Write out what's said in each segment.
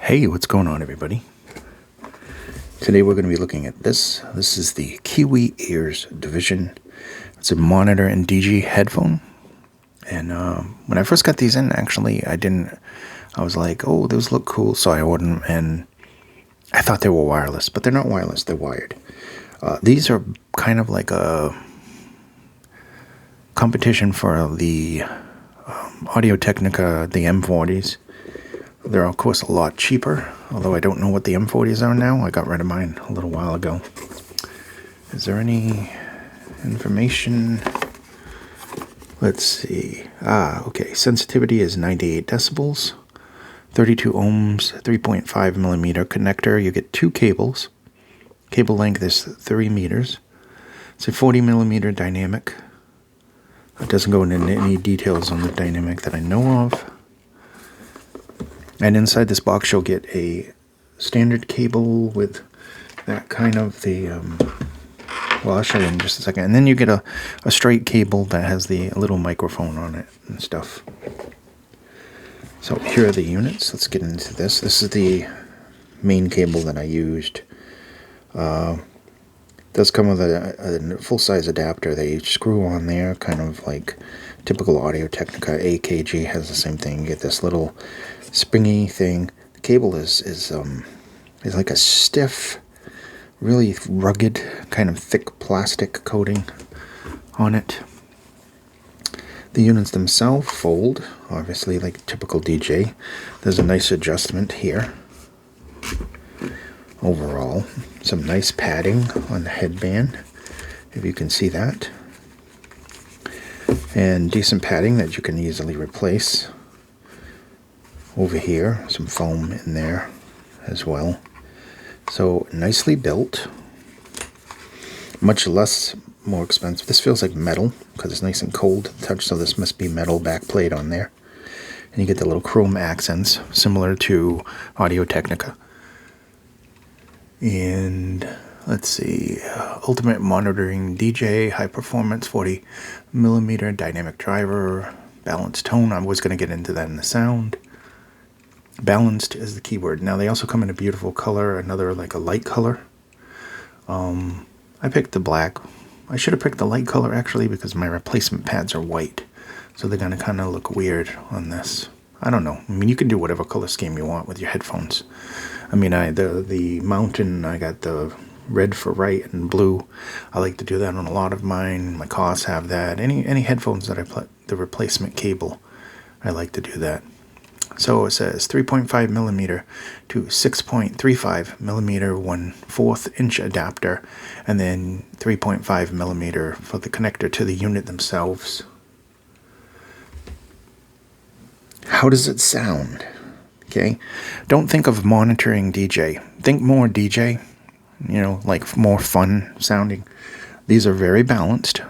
Hey, what's going on, everybody? Today we're going to be looking at this. This is the KIWI-EARS Division. It's a monitor and DJ headphone. And when I first got these in, actually, I was like, oh, those look cool, so I ordered them, and I thought they were wireless, but they're not wireless, they're wired. These are kind of like a competition for the Audio-Technica, the M40s. They're, of course, a lot cheaper, although I don't know what the M40s are now. I got rid of mine a little while ago. Is there any information? Let's see. Okay. Sensitivity is 98 decibels, 32 ohms, 3.5 millimeter connector. You get two cables. Cable length is 3 meters. It's a 40 millimeter dynamic. It doesn't go into any details on the dynamic that I know of. And inside this box, you'll get a standard cable with that kind of well, I'll show you in just a second. And then you get a straight cable that has the little microphone on it and stuff. So here are the units. Let's get into this. This is the main cable that I used. It does come with a full-size adapter. They screw on there, kind of like typical Audio-Technica. AKG has the same thing. You get this little springy thing. The cable is like a stiff, really rugged, kind of thick plastic coating on it. The units themselves fold, obviously, like typical DJ. There's a nice adjustment here. Overall, some nice padding on the headband, if you can see that. And decent padding that you can easily replace. Over here, some foam in there as well. So nicely built. Much more expensive. This feels like metal because it's nice and cold to the touch, so this must be metal backplate on there. And you get the little chrome accents, similar to Audio-Technica. And let's see, ultimate monitoring DJ, high performance, 40 millimeter dynamic driver, balanced tone. I was going to get into that in the sound. Balanced is the keyword. Now they also come in a beautiful color, another like a light color. I picked the black. I should have picked the light color actually because my replacement pads are white, so they're gonna kind of look weird on this. I don't know. I mean, you can do whatever color scheme you want with your headphones. I mean, the mountain, I got the red for right and blue. I like to do that on a lot of mine. My Koss have that. Any headphones that I put the replacement cable, I like to do that. So it says 3.5 millimeter to 6.35 millimeter 1/4 inch adapter, and then 3.5 millimeter for the connector to the unit themselves. How does it sound? Okay, don't think of monitoring DJ. Think more DJ, like more fun sounding. These are very balanced,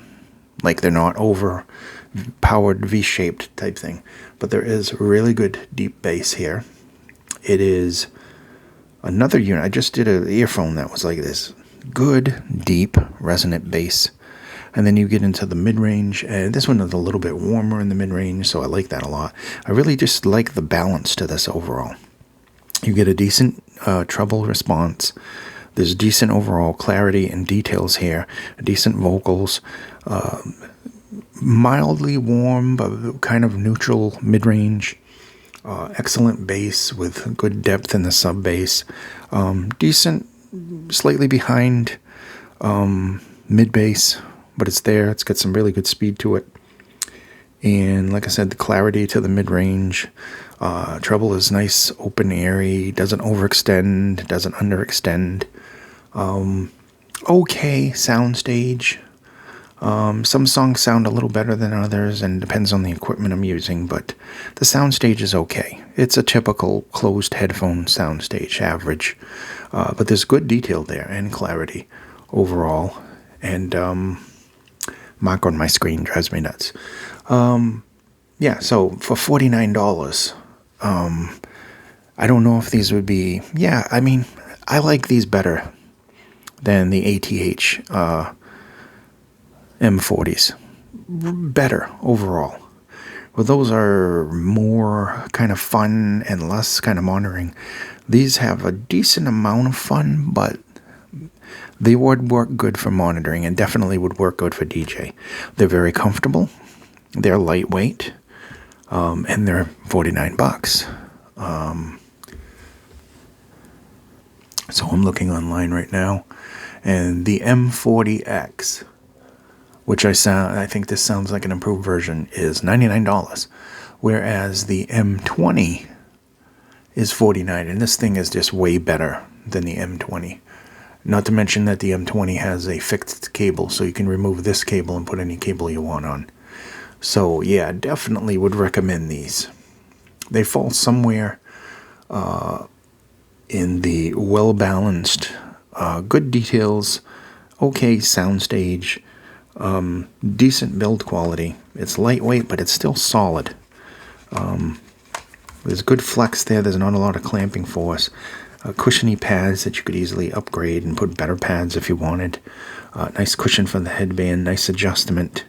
like they're not overpowered V-shaped type thing, but there is really good deep bass here. It is another unit. I just did an earphone that was like this good deep resonant bass, and then you get into the mid-range, and this one is a little bit warmer in the mid-range, so I like that a lot. I really just like the balance to this overall. You get a decent treble response. There's decent overall clarity and details here, decent vocals, mildly warm but kind of neutral mid-range, excellent bass with good depth in the sub bass, decent, slightly behind mid bass, but it's there. It's got some really good speed to it, and like I said, the clarity to the mid-range. Treble is nice, open, airy, doesn't overextend, doesn't underextend. Okay soundstage. Some songs sound a little better than others, and depends on the equipment I'm using, but the soundstage is okay. It's a typical closed headphone soundstage, average, but there's good detail there and clarity overall, and mark on my screen drives me nuts. Yeah, so for $49, I don't know if these would be, I mean, I like these better than the ATH M40s. Better overall. Well, those are more kind of fun and less kind of monitoring. These have a decent amount of fun, but they would work good for monitoring and definitely would work good for DJ. They're very comfortable. They're lightweight, and they're $49. So I'm looking online right now, and the M40X, which I think this sounds like an improved version, is $99, whereas the M20 is $49, and this thing is just way better than the M20. Not to mention that the M20 has a fixed cable, so you can remove this cable and put any cable you want on. So yeah, definitely would recommend these. They fall somewhere in the well-balanced, good details, okay soundstage, decent build quality. It's lightweight, but it's still solid. There's good flex there. There's not a lot of clamping force. Cushiony pads that you could easily upgrade and put better pads if you wanted. Nice cushion for the headband, nice adjustment,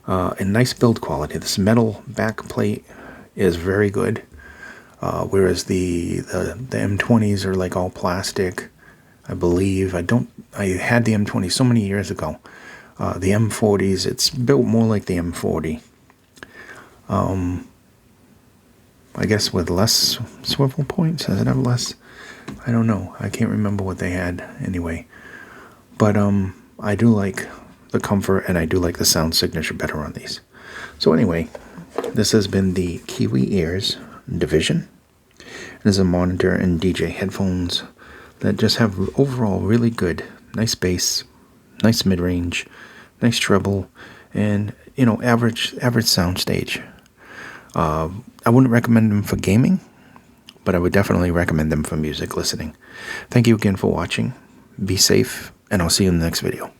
and nice build quality. This metal back plate is very good, whereas the M20s are like all plastic, I believe. I had the M20 so many years ago. The M40s, it's built more like the M40. I guess with less swivel points. Does it have less? I don't know. I can't remember what they had anyway. But I do like the comfort, and I do like the sound signature better on these. So anyway, this has been the KIWI-EARS Division. It is a monitor and DJ headphones that just have overall really good, nice bass, nice mid-range, nice treble, and average sound stage. I wouldn't recommend them for gaming, but I would definitely recommend them for music listening. Thank you again for watching. Be safe, and I'll see you in the next video.